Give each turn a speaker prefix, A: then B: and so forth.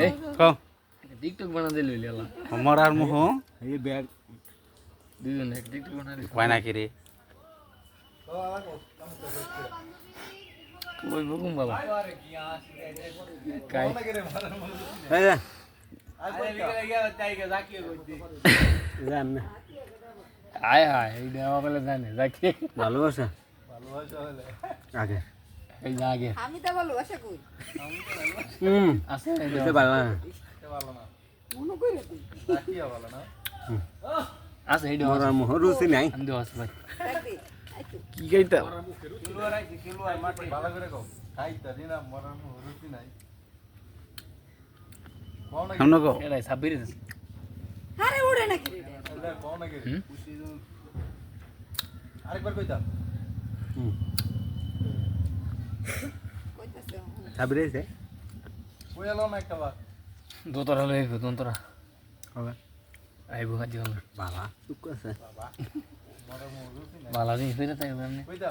A: এই কও
B: টিকটক বানা দিল লেলা
A: আমার আর মোহ এই ব্যাগ
B: দুজন এক টিকটক বানা দিল
A: কয় না কি রে
B: ওই বকুম বাবা কাই
A: এই যা
C: জান না
B: আয় আয় এই দেওয়া বলে জানে যাকে
C: ভালোবাসা
A: আগে
B: এই না আগে
D: আমি তো ভালোবাসা কই
B: আছে এই
C: এটা
B: দেওয়া
C: ভালো না
D: মনে কইরে তুই
B: আছে এই দেওয়া
C: আমার আর মোহ রুচি নাই
B: আমি দেওয়া আছে ভাই
D: দেখ দে আই তো
A: কি গাইতা সামনে কও
B: এরাই সাব্বির
D: আরে উড়ে নাকি রে
E: আরেকবার কইতা
D: কইতাছে
C: সাবরে আছে
E: কইয়ালো না একটা বার
B: দোতরা লই দোতরা
C: হবে
B: আইবো কাজ
C: বাবা চুপ আছে
B: বালা দিন ফিরে তাই এমনি
E: কইতা